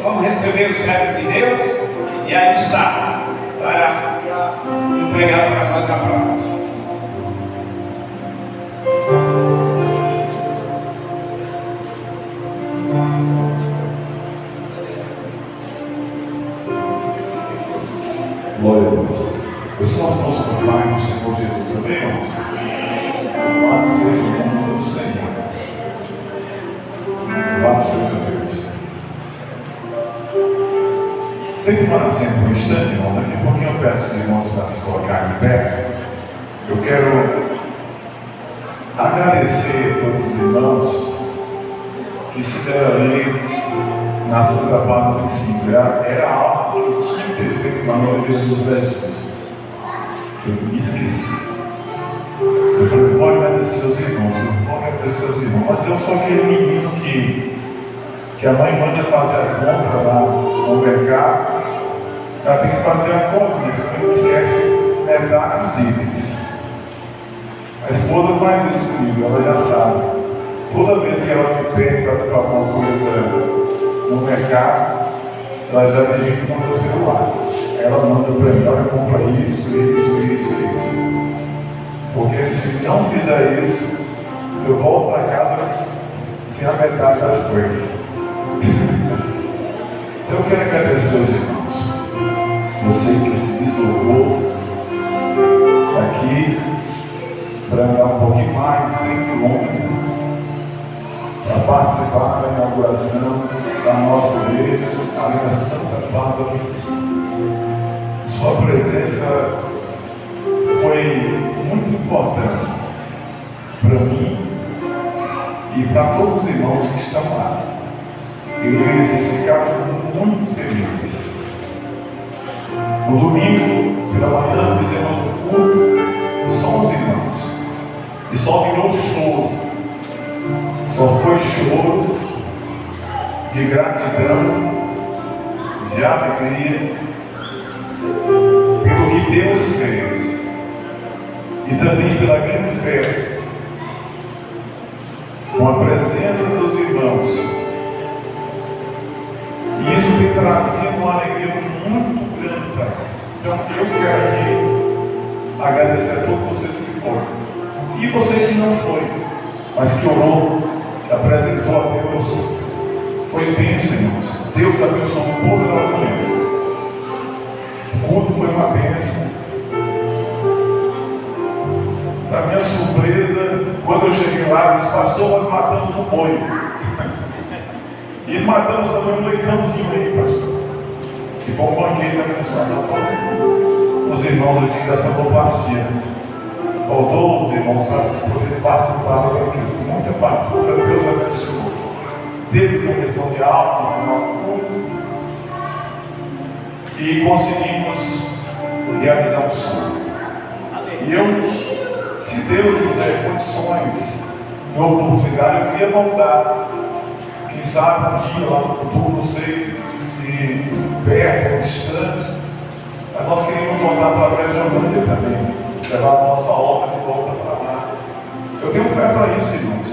vamos receber o servo de Deus, e aí está, para entregar para nós a palavra. Glória a Deus. Esse nosso Pai do Senhor Jesus, amém, irmãos? Louvado seja o nome do Senhor. Louvado seja Deus. Tem que permanecer por um instante, irmãos. Daqui a pouquinho eu peço aos irmãos para se colocarem de pé. Eu quero agradecer a todos os irmãos que se deram ali na Santa Paz do princípio. Era algo que eu tinha que ter feito lá no Livro dos Presbíteros, que eu me esqueci. Eu falei, vou agradecer os irmãos, mas eu sou aquele menino que a mãe manda fazer a compra lá no mercado, ela tem que fazer a compra, mas ela esquece metade dos itens. A esposa faz isso comigo, ela já sabe. Toda vez que ela me pede para comprar alguma coisa no mercado, ela já digita no meu celular. Ela manda para mim, olha, compra isso. Porque se não fizer isso, eu volto para casa sem a metade das coisas. Então eu quero agradecer aos irmãos. Você que se deslocou aqui para andar um pouquinho mais de 100 quilômetros para participar da inauguração da nossa igreja, ali na Santa Paz da 25. Sua presença foi muito importante para mim e para todos os irmãos que estão lá. Eles ficaram muito felizes. No domingo, pela manhã, fizemos um culto só os irmãos. E só virou choro. Só foi choro de gratidão, de alegria, pelo que Deus fez. E também pela grande festa, com a presença dos irmãos. E isso tem trazido uma alegria muito grande para nós. Então eu quero aqui agradecer a todos vocês que foram. E você que não foi, mas que orou, que apresentou a Deus, foi bênção, irmãos. Deus abençoou poderosamente. O culto foi uma bênção. Para minha surpresa, quando eu cheguei lá, eu disse, pastor, nós matamos um boi. E matamos também um leitãozinho aí, pastor. Que foi um banquete abençoado. Faltou os irmãos aqui dessa sonoplastia. Faltou os irmãos para poder participar do banquete. Muita fartura, Deus abençoou. Teve correção de alto no final do culto. E conseguimos realizar um sonho. E eu, se Deus nos der condições e oportunidade, eu queria voltar. Quem sabe um dia lá no futuro, não sei se perto ou distante, mas nós queríamos voltar para a Brejolândia também, levar a nossa obra de volta para lá. Eu tenho fé para isso, irmãos.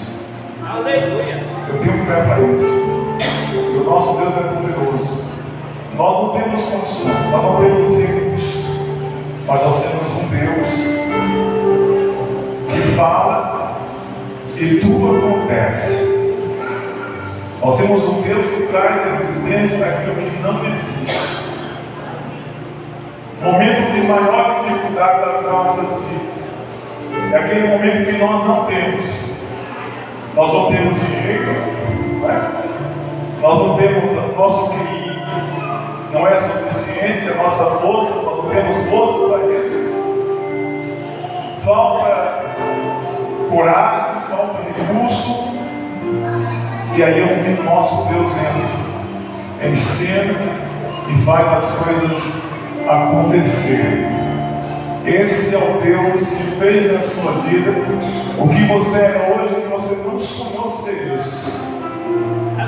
Aleluia! Eu tenho fé para isso. E o nosso Deus é poderoso. Nós não temos condições, nós não temos recursos, mas nós temos um Deus que fala e tudo acontece. Nós temos um Deus que traz a existência daquilo que não existe. O momento de maior dificuldade das nossas vidas é aquele momento que nós não temos. Nós não temos dinheiro, né? Nós não temos o nosso QI, não é suficiente a nossa força, nós não temos força para isso. Falta coragem, falta recurso. E aí é onde o nosso Deus entra em cena e faz as coisas acontecerem. Esse é o Deus que fez na sua vida o que você é hoje, que você não sonhou ser isso.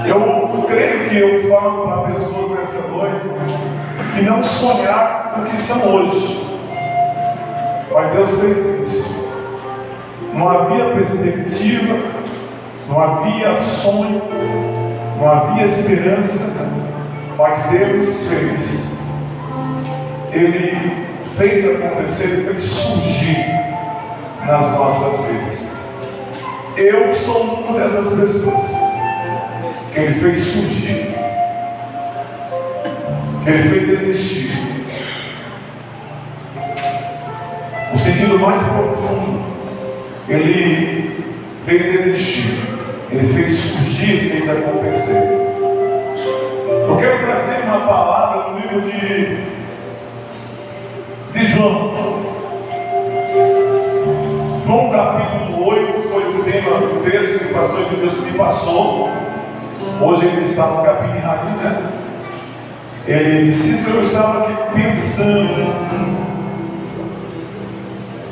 Eu creio que eu falo para pessoas nessa noite que não sonharam o que são hoje. Mas Deus fez isso. Não havia perspectiva, não havia sonho, não havia esperança, Mas Deus fez. Ele fez acontecer, Ele fez surgir nas nossas vidas. Eu sou uma dessas pessoas que Ele fez surgir, que Ele fez existir. O sentido mais profundo, Ele fez existir, Ele fez surgir, fez acontecer. Eu quero trazer uma palavra no livro de João. João capítulo 8 foi o tema do texto que passou e que Deus me passou. Hoje ele está no capim rainha. Ele disse: eu estava aqui pensando,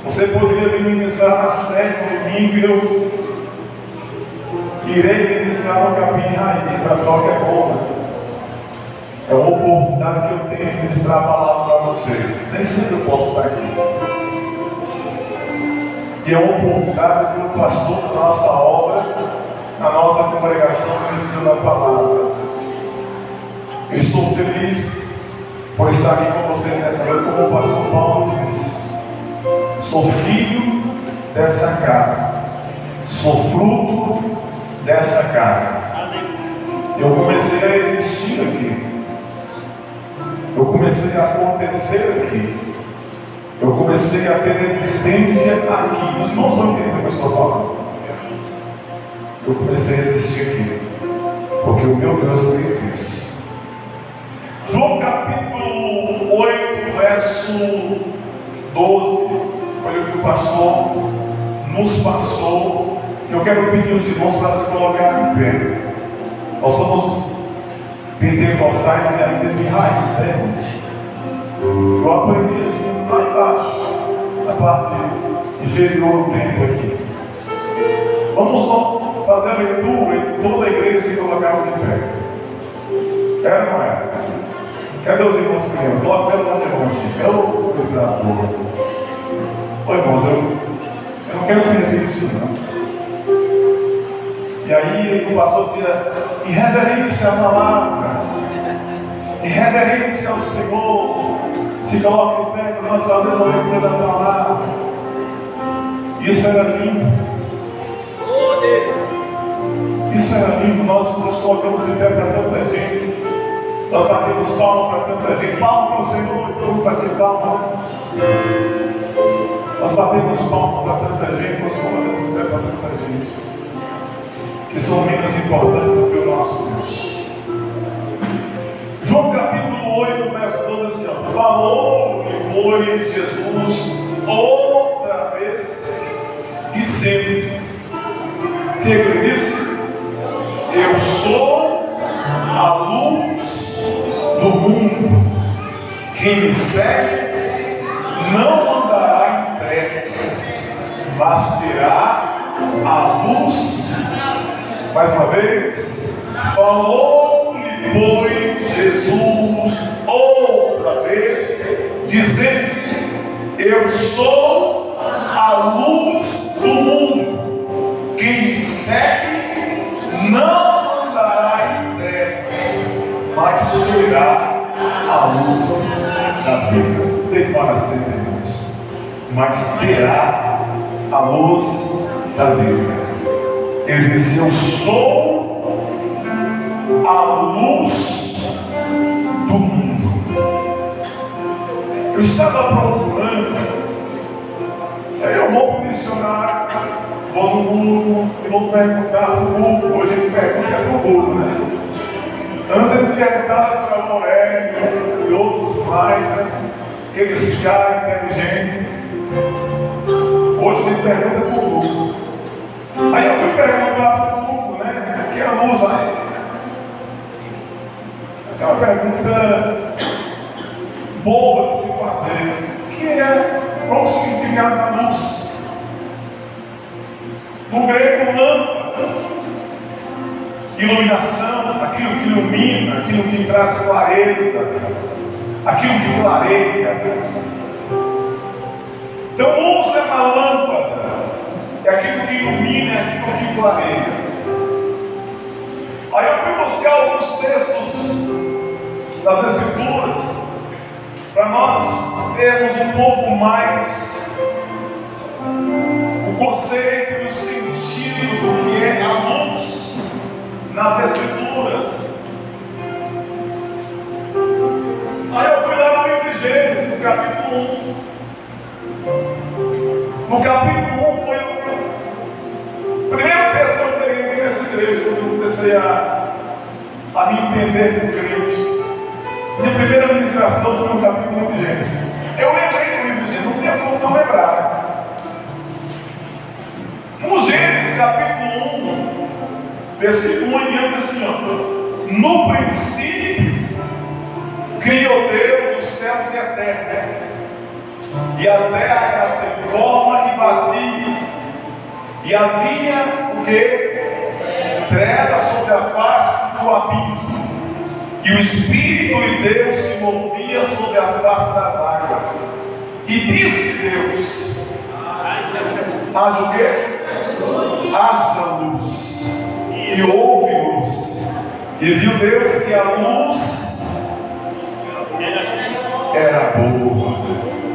você poderia me ministrar na sede no domingo, e eu irei ministrar no capim rainha. Para a troca é boa. É uma oportunidade que eu tenho de ministrar a palavra para vocês. Nem sempre eu posso estar aqui. E é uma oportunidade de ter um pastor da nossa obra, na nossa congregação, ministrando a palavra. Eu estou feliz por estar aqui com vocês nessa noite, como o pastor Paulo disse. Sou filho dessa casa. Sou fruto dessa casa. Eu comecei a existir aqui. Eu comecei a acontecer aqui. Eu comecei a ter existência aqui. Os irmãos vão entender o que eu estou falando. Eu comecei a existir aqui, porque o meu Deus fez isso. João capítulo 8, verso 12, foi o que o pastor nos passou. Eu quero pedir aos irmãos para se colocar de pé. Nós somos pentecostais e ainda de raiz, irmãos. Eu aprendi assim lá embaixo, na parte inferior do templo aqui. Vamos só fazer a leitura e toda a igreja se colocava de pé. Era ou não era? Cadê os irmãos que lembram? Coloca pelo menos irmãos assim. É uma coisa boa. Ô irmãos, eu não quero perder isso não. E aí o pastor dizia: em reverência à palavra, em reverência ao Senhor, se coloque em pé para nós fazermos a leitura da palavra. Isso era lindo. Isso era lindo. Nós nos colocamos em pé para tanta gente. Nós batemos palmas para tanta gente. Palmas para o Senhor, todo mundo bater palma. Nós batemos palmas para tanta gente. Nós colocamos em pé para tanta gente que são menos importantes do que o nosso Deus. João capítulo 8, verso 12, assim, ó. Falou e foi Jesus outra vez, dizendo: o que ele disse? Eu sou a luz do mundo. Quem me segue não andará em trevas, mas terá a luz. Mais uma vez, falou-lhe, pois, Jesus outra vez, dizendo: eu sou a luz do mundo. Quem me segue não andará em trevas, mas terá a luz da vida. Declara sempre, irmãos. Mas terá a luz da vida. Ele disse: eu sou a luz do mundo. Eu estava procurando, aí eu vou para o dicionário, vou no Google e vou perguntar para o Google. Hoje ele pergunta para o Google, né? Antes ele perguntava para o Aurélio e outros mais, né? Aqueles caras inteligentes. Hoje ele pergunta para o Google. Aí eu fui perguntar para o Google, né? O que é a luz aí? É uma pergunta boa de se fazer. O que é? Qual o significado da luz? No grego, lâmpada. Iluminação, aquilo que ilumina, aquilo que traz clareza, aquilo que clareia. Então, luz é uma lâmpada. É aquilo que ilumina, é aquilo que clareia. Aí eu fui buscar alguns textos das Escrituras, para nós termos um pouco mais o conceito e o sentido do que é a luz nas Escrituras. Aí eu fui lá no livro de Gênesis, no capítulo 1. No capítulo 1 foi o primeiro texto que eu peguei aqui nessa igreja, quando eu comecei a me entender como crente. Minha primeira ministração foi no capítulo 1 de Gênesis. Eu lembrei do livro de Gênesis, não tinha como não lembrar. No Gênesis, capítulo 1, versículo 1 em diante, assim, ó. No princípio, criou Deus os céus e a terra. E a terra era sem forma e vazia. E havia o que? Trevas sobre a face do abismo. E o Espírito de Deus se movia sobre a face das águas. E disse Deus: haja o quê? Haja luz. E houve luz. E viu Deus que a luz era boa.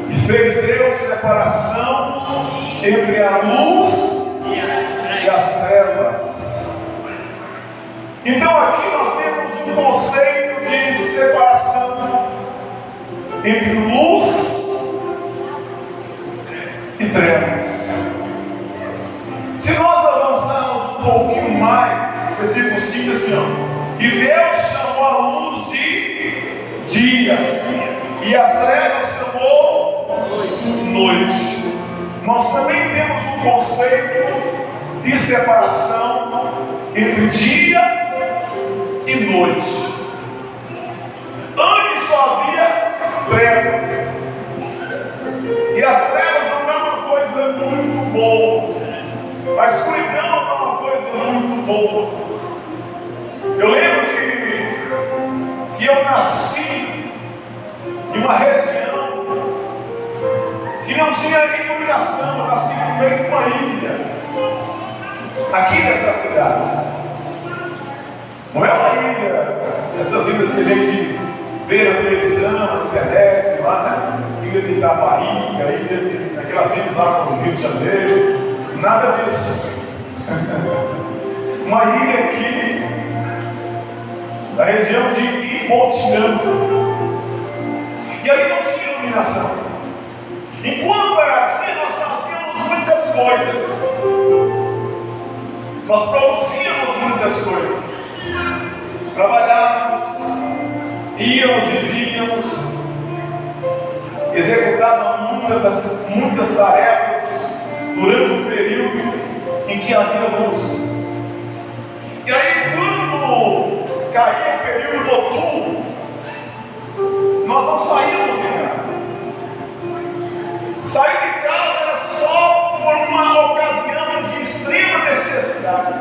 E fez Deus separação entre a luz e as trevas. Então aqui nós temos um conceito de separação entre luz e trevas. Se nós avançarmos um pouquinho mais, versículo 5 assim, ó. E Deus chamou a luz de dia, e as trevas chamou noite. Nós também temos um conceito de separação entre dia e noite. Antes só havia trevas, e as trevas não é uma coisa muito boa, a escuridão não é uma coisa muito boa. Eu lembro que eu nasci em uma região que não tinha iluminação. Eu nasci no meio de uma ilha, aqui nessa cidade. Não é uma ilha, essas ilhas que a gente vê na televisão, na internet, lá, né? Ilha de Itaparica, ilha de aquelas ilhas lá no Rio de Janeiro. Nada disso. Uma ilha aqui, da região de Ibotirama. E ali não tinha iluminação. Enquanto era assim, nós fazíamos muitas coisas. Nós produzíamos muitas coisas. Trabalhávamos, íamos e víamos, executávamos muitas tarefas durante o período em que havia luz. E aí, quando caía o período noturno, nós não saímos de casa. Sair de casa era só por uma ocasião de extrema necessidade.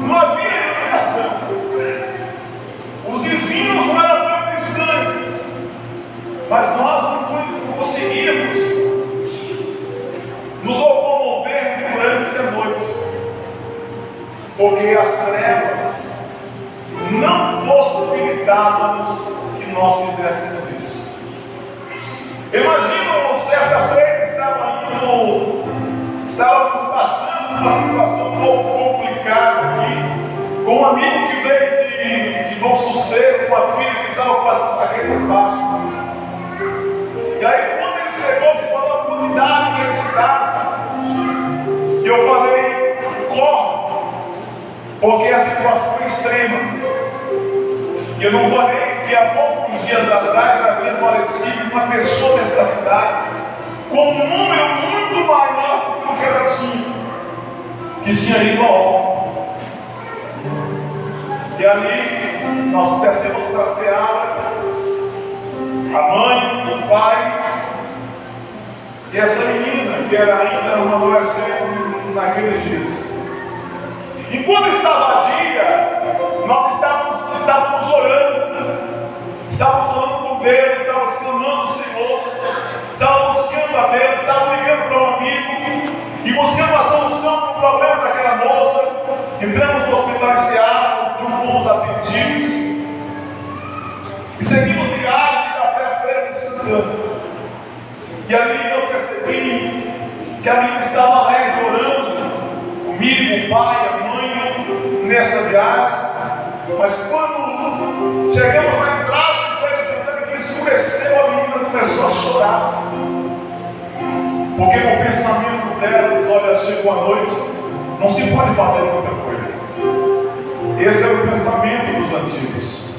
Não havia iluminação. Os vizinhos não eram tão distantes, mas nós não conseguíamos nos locomover durante a noite, porque as trevas não possibilitavam que nós fizéssemos isso. Imagina, certa feita estávamos passando por uma situação um pouco complicada aqui, com um amigo que veio de Bom Sucesso, com uma filha que estava com as plaquetas baixas. E aí, quando ele chegou, que falou a quantidade que ele estava, eu falei: corre, porque a situação é extrema. E eu não falei que há poucos dias atrás havia falecido uma pessoa nessa cidade, com um número muito maior do que ela tinha, que tinha ido ao óbito. E ali nós descemos para a mãe, o pai, e essa menina, que era ainda uma adolescente naqueles dias. Enquanto estava dia, nós estávamos orando, estávamos falando com Deus, estávamos clamando ao Senhor, estávamos buscando a Deus, estávamos ligando para um amigo e buscando a solução para o problema daquela moça. Entramos no hospital em Seara, não fomos atendidos. nessa viagem, mas quando chegamos à entrada de Feira de Santana, que escureceu, a menina começou a chorar, porque no pensamento dela diz: olha, chegou a noite, não se pode fazer muita coisa. Esse era o pensamento dos antigos.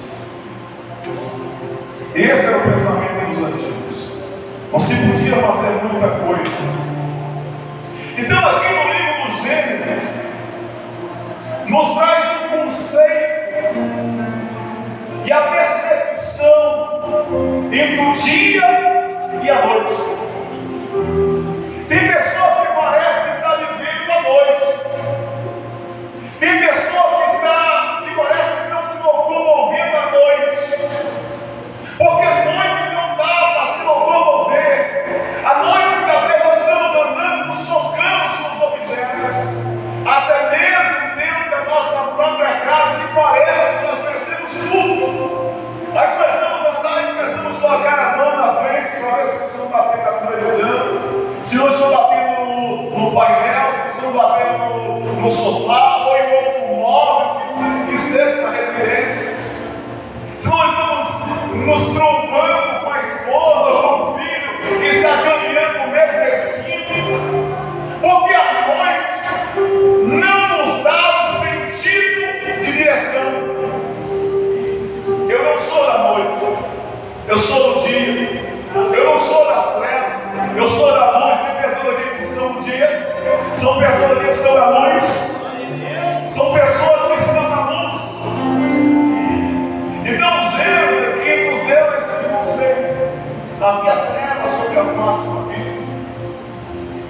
Esse era o pensamento dos antigos. Não se podia fazer muita coisa. Então aqui no livro do Gênesis nos traz um conceito e a percepção entre o dia e a noite. Tem pessoas que parecem que estão vivendo a noite. Tem pessoas que parecem que estão se locomovendo à noite. Porque a noite não dá para se locomover. À noite, muitas vezes, nós estamos andando, nos chocamos com os objetos. Até mesmo dentro da nossa própria casa, que parece que nós merecemos tudo. Aí começamos a andar e começamos a colocar a mão na frente para ver se estão batendo na televisão, se não estão batendo no painel, se estão batendo no sofá ou em outro móvel que esteja na residência. Se nós estamos nos trombando com a esposa ou com o filho que está caminhando no mesmo recinto, porque a noite não nos dá um sentido de direção. Eu não sou da noite, eu sou do dia. Eu não sou das trevas, eu sou da luz. Tem pessoas aqui que são do dia, são pessoas aqui que são da luz, são pessoas que estão na luz. Então Gênesis aqui nos deu esse conceito. Havia trevas sobre a face do abismo,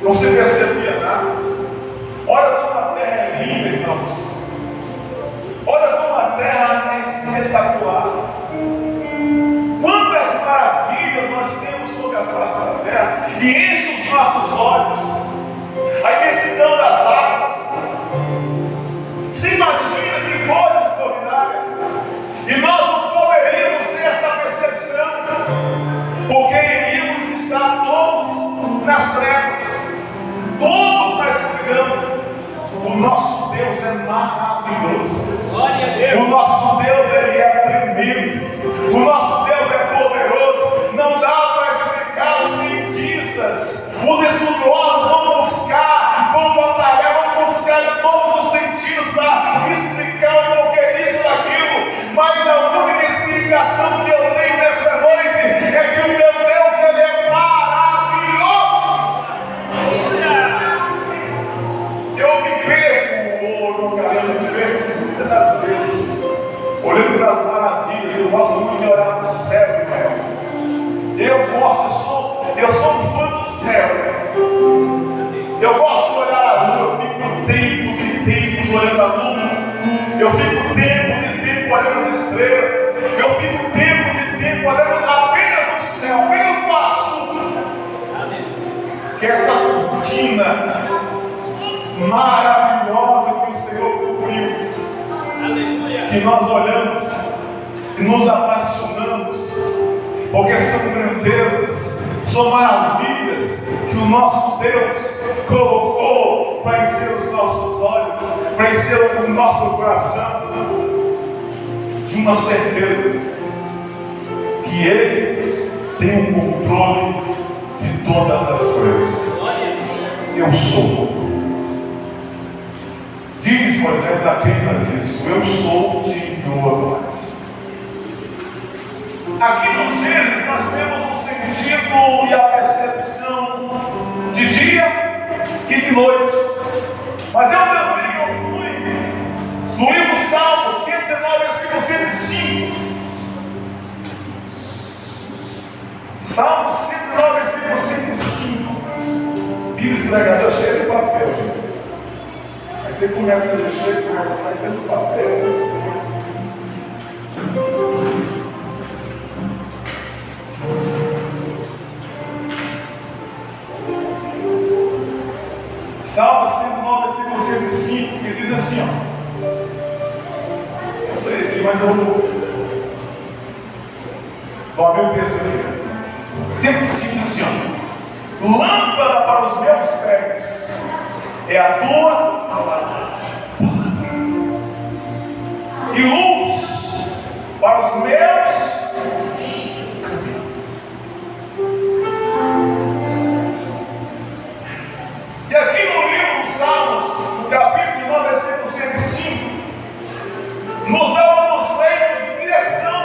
não se percebia nada. Olha como a terra é linda, irmãos. Olha como a terra é espetacular. Quantas maravilhas nós temos sobre a face da terra, e enche os nossos olhos. A imensidão das águas. Se imagina que coisa extraordinária. E nós não poderíamos ter essa percepção, porque iríamos estar todos nas trevas, todos na escuridão. O nosso Deus é maravilhoso. Glória a Deus. O nosso Deus, Ele é tremendo. O nosso Deus é poderoso. Não dá para explicar. Os cientistas, os estudiosos vão buscar, vão batalhar, vão buscar em todos os sentidos para explicar o porquê disso ou daquilo. Mas a única explicação que eu tenho nessa noite é que o meu Deus, Ele é maravilhoso. Eu me perco, eu me perco muitas das vezes olhando para as maravilhas. Eu gosto muito de olhar para o céu, irmãos. Eu sou um fã do céu. Eu gosto de olhar a lua. Eu fico tempos e tempos olhando a lua. Eu fico tempos e tempos olhando as estrelas. Eu fico tempos e tempos olhando apenas o céu, apenas o azul. Que é essa cortina maravilhosa que o Senhor cobriu. Que nós olhamos e nos apaixonamos, porque são grandezas, são maravilhas que o nosso Deus colocou para encher os nossos olhos, para encher o nosso coração de uma certeza que Ele tem o controle de todas as coisas. Eu sou. Diz Moisés apenas isso: eu sou, te enviou a mais. Aqui nos Gênesis nós temos um sentido e a percepção de dia e de noite. Mas eu fui no livro Salmo 119, versículo 105. Salmo 109, versículo 105. Bíblia de pregador cheia de papel, gente. Aí você começa a mexer, começa a sair dentro do papel. Salmo 109, versículo 105, que diz assim, ó. Eu sei aqui, mas eu vou abrir o texto aqui. 105 assim, ó. Lâmpada para os meus pés é a tua palavra. e luz para os meus caminhos. E aqui no livro dos Salmos, no capítulo 9, versículo 105, nos dá um conceito de direção.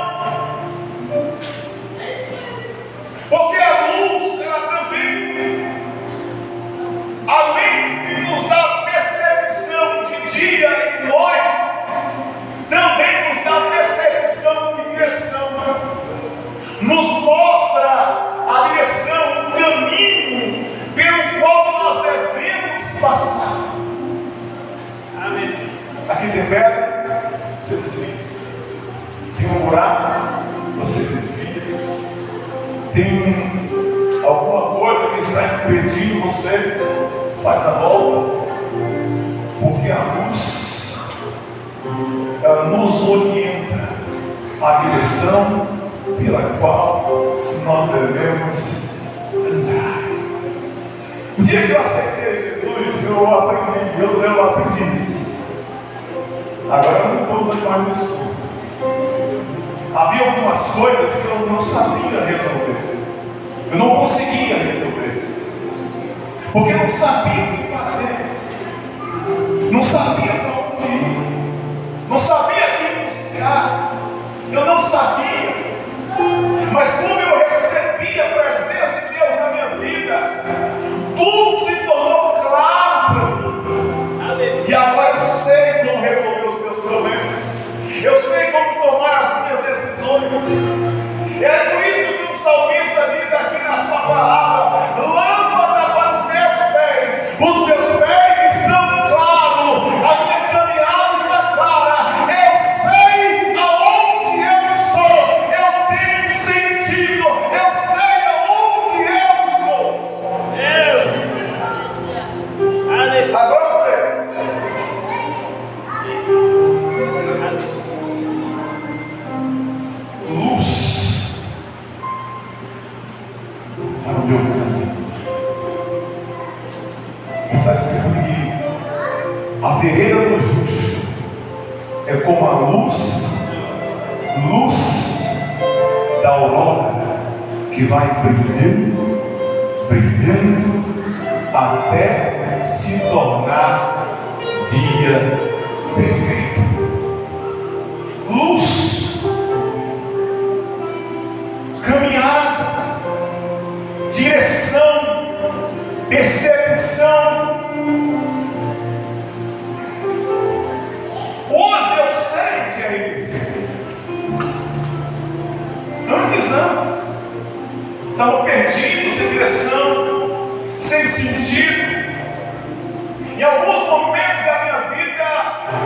Porque a luz, ela também, além de nos dar percepção de dia e de noite, também nos dá percepção de direção. Nos mostra a direção, o caminho pelo qual nós devemos passar. Amém. Aqui tem pedra, você desvia. Tem um buraco, você desvia. Tem alguma coisa que está impedindo você, faz a volta. Porque a luz, ela nos orienta a direção pela qual nós devemos andar. O dia que eu aceitei Jesus, eu aprendi isso. Agora eu não estou dando mais no escuro. Havia algumas coisas que eu não sabia resolver. Eu não conseguia resolver. Porque eu não sabia o que fazer. Não sabia para onde ir. Não sabia quem buscar. Eu não sabia. Mas como eu recebi a presença de Deus na minha vida, tudo se tornou claro para mim. E agora eu sei como resolver os meus problemas. Eu sei como tomar as minhas decisões. É por isso que o salmista diz aqui na sua palavra: lâmpada para os meus pés. Os meus pés estão claros. A minha caminhada está clara. Eu sei aonde eu estou. Eu tenho sentido. Eu sei aonde eu estou. Agora eu sei. Luz para o meu caminho. Está escrito que a vereda do justo é como a luz da aurora, que vai brilhando, brilhando, até se tornar dia perfeito. Luz, caminhada, direção, percepção. Hoje eu sei o que é isso. Antes não. Estava perdido, sem direção, sem sentido. Em alguns momentos da minha vida,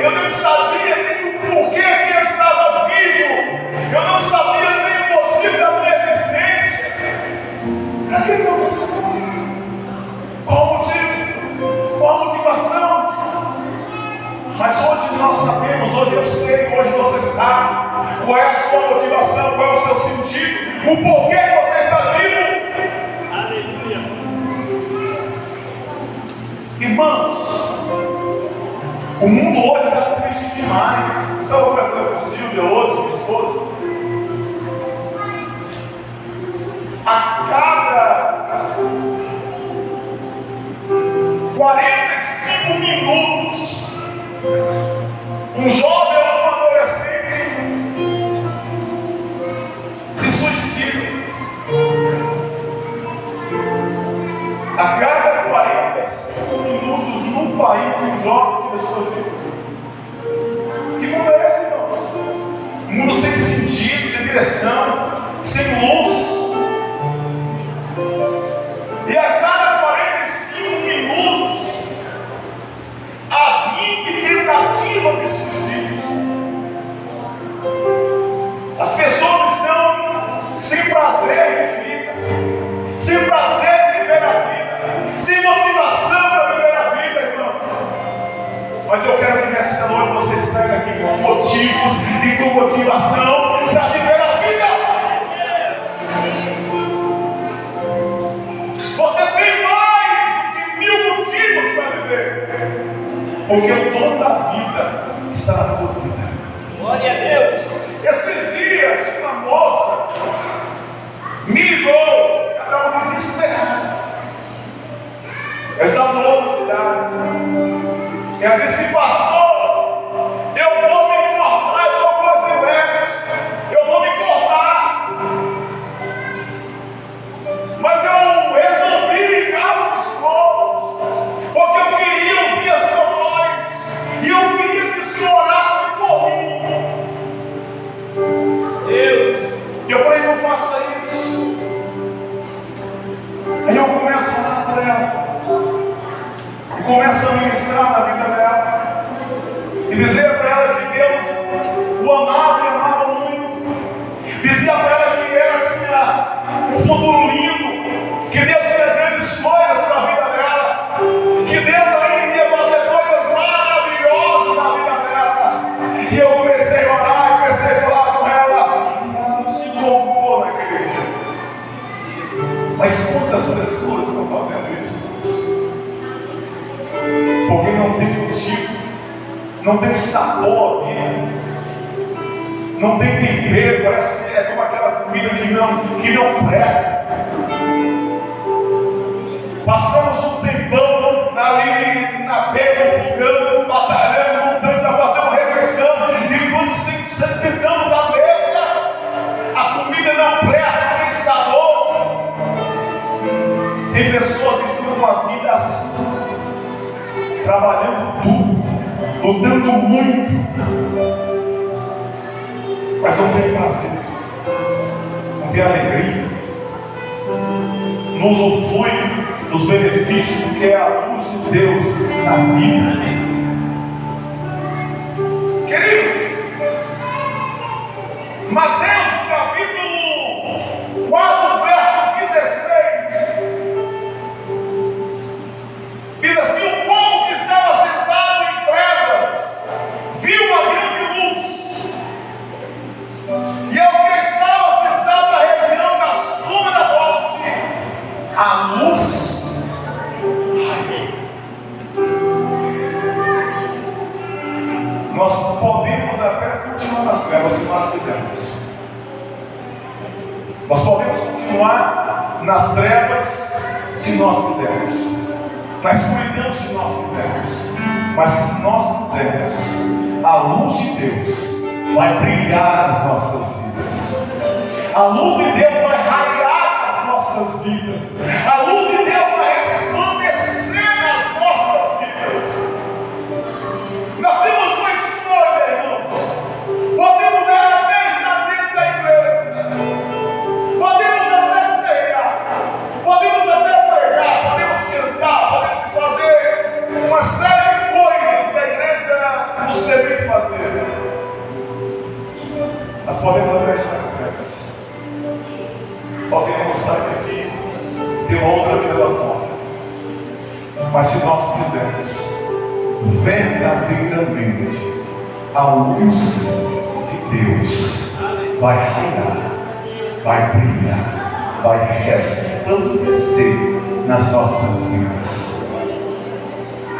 eu não sabia nem o porquê que eu estava vivo. Eu não sabia nem o motivo da minha existência. Para que eu passou? Qual o motivo? Qual a motivação? Mas hoje nós sabemos, hoje eu sei, hoje você sabe qual é a sua motivação, qual é o seu sentido, o porquê que você está vivo. Aleluia. Irmãos, o mundo hoje está triste demais. Estava conversando com Silvia hoje, minha esposa. A cada 45 minutos, um jovem ou um adolescente se suicida. A cada 45 minutos no país, um jovem tira sua vida. Que mundo é esse, irmãos? Um mundo sem sentido, sem direção, sem luz. E a cada 45 minutos, há 20 tentativas de suicídios. As pessoas estão sem prazer de vida, sem prazer de viver a vida, sem motivação para viver a vida, irmãos. Mas eu quero que nessa noite você esteja aqui com motivos e com motivação para viver a vida. Você tem mais do que 1000 motivos para viver, porque o dono da vida está na tua vida. Glória a Deus. Esses dias, uma moça me ligou, ela estava desesperada. Essa nova cidade. Ela disse: pastor, eu vou me cortar, eu estou com as ilegas, eu vou me cortar. Mas eu resolvi ligar para o Senhor, porque eu queria ouvir a sua voz, e eu queria que o Senhor orasse por mim. E eu falei: não faça isso. Aí eu começo a orar por ela, e começo a ministrar na vida dela, e dizer para ela que Deus o amava e amava muito. Dizia para ela que ela tinha um futuro lindo, que Deus tinha grandes coisas para a vida dela, que Deus ainda ia fazer coisas maravilhosas na vida dela. E eu comecei a orar, e comecei a falar com ela, e ela não se contou naquele dia. Mas quantas pessoas estão fazendo isso? Porque não tem motivo, não tem sabor a vida, não tem tempero, parece que é como aquela comida que não presta. Passamos um tempão ali na beira do fogão, batalhando, lutando para fazer uma refeição, e quando sentamos à mesa, a comida não presta, não tem sabor. Tem pessoas que estão numa vida assim, trabalhando tudo, lutando muito, mas não tem prazer, não tem alegria, não usufrui dos benefícios, porque é a luz de Deus na vida. Queridos, Mateus capítulo 4, verso 16, diz assim: o povo que estava sentado em trevas viu uma grande luz, e aos que estavam sentados na região da sombra da morte, a luz raiou. Nós podemos até continuar nas trevas se nós quisermos. Nós podemos continuar nas trevas se nós quisermos, na escuridão se nós quisermos, mas se nós quisermos, a luz de Deus vai brilhar nas nossas vidas, a luz de Deus vai raiar nas nossas vidas, a luz de Deus vai resplandecer nas nossas vidas. Nós temos uma escolha, irmãos. Podemos até estar dentro da igreja, podemos até cear, podemos até pregar, podemos cantar, podemos fazer uma série de coisas que a igreja nos permite fazer, mas podemos até estar em trevas, podemos sair daqui, ter uma outra vida lá fora, mas se nós quisermos verdadeiramente, a luz de Deus vai raiar, vai brilhar, vai resplandecer nas nossas vidas.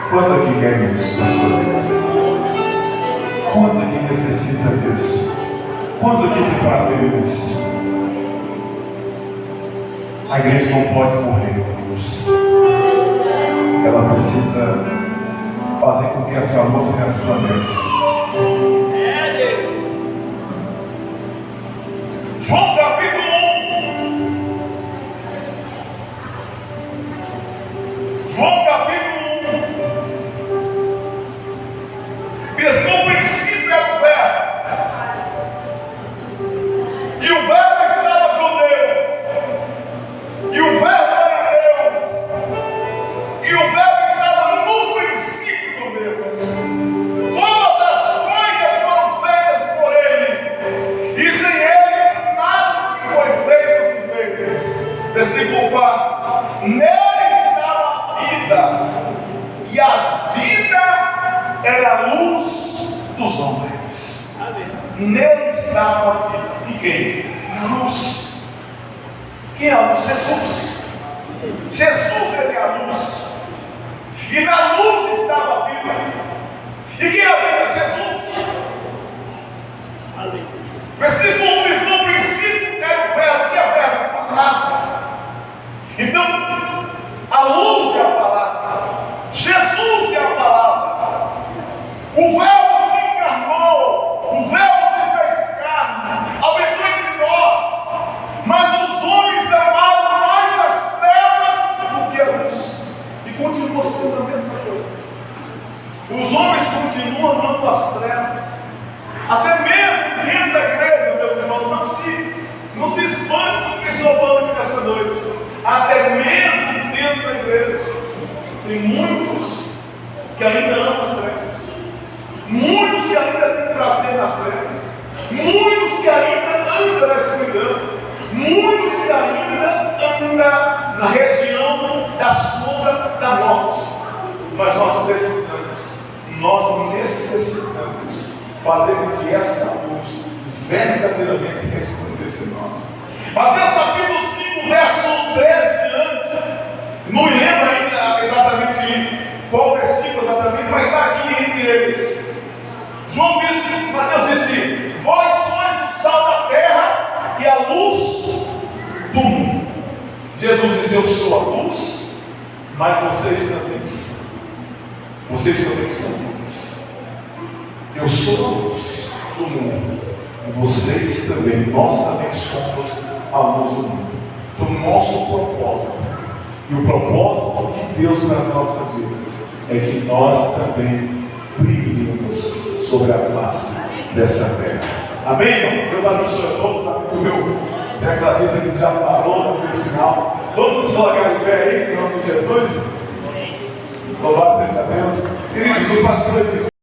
Quantos aqui querem isso na sua vida? Quantos aqui necessitam disso? Quantos aqui têm prazer nisso? A igreja não pode morrer, irmãos. Ela precisa fazer com que essa luz resplandeça. João capítulo 1. João capítulo 1. Diz que no princípio era o Verbo, e o Verbo estava com Deus, e o Verbo era Deus, e o Verbo estava no princípio com Deus. Todas as coisas foram feitas por Ele, e sem Ele nada que foi feito se fez. Versículo 4: nele estava a vida, e a vida era a luz dos homens. Nele estava a vida. E quem? A luz. Quem é a luz? Jesus. Jesus, ele é a luz. E na luz estava a vida. E quem é a vida? Jesus. Versículo 1 diz: no princípio era o verbo. Que é o verbo? Palavra. Então, a luz é a palavra. Jesus é a palavra. O verbo se encarnou. O verbo se fez carne. Habitou entre nós. Mas os homens amaram mais as trevas do que a luz. E continua sendo a mesma coisa. Os homens continuam amando as trevas. Até mesmo dentro da igreja, meus irmãos, não se espante do que estou falando aqui nessa noite. Até mesmo dentro da igreja, tem muitos que ainda amam as trevas. Muitos que ainda têm prazer nas trevas. Muitos que ainda andam na escuridão. Muitos que ainda andam na região da sombra da morte. Mas nós necessitamos fazer com que essa luz verdadeiramente se resplandece em nós. Mateus capítulo 5, verso 13 diante. Não me lembro ainda exatamente qual versículo exatamente, mas está aqui entre eles. João disse, Mateus disse: vós sois o sal da terra e a luz do mundo. Jesus disse: eu sou a luz, mas vocês também são. Vocês também são luz. Eu sou a luz do mundo. Vocês também, nós também somos a luz do mundo. Então, nosso propósito, e o propósito de Deus para as nossas vidas, é que nós também brilhemos sobre a face dessa terra. Amém, irmão? Deus abençoe a todos. O meu tecladista que já parou no sinal. Vamos nos colocar de pé aí, em nome de Jesus. Louvado seja Deus. Queridos, o pastor aqui.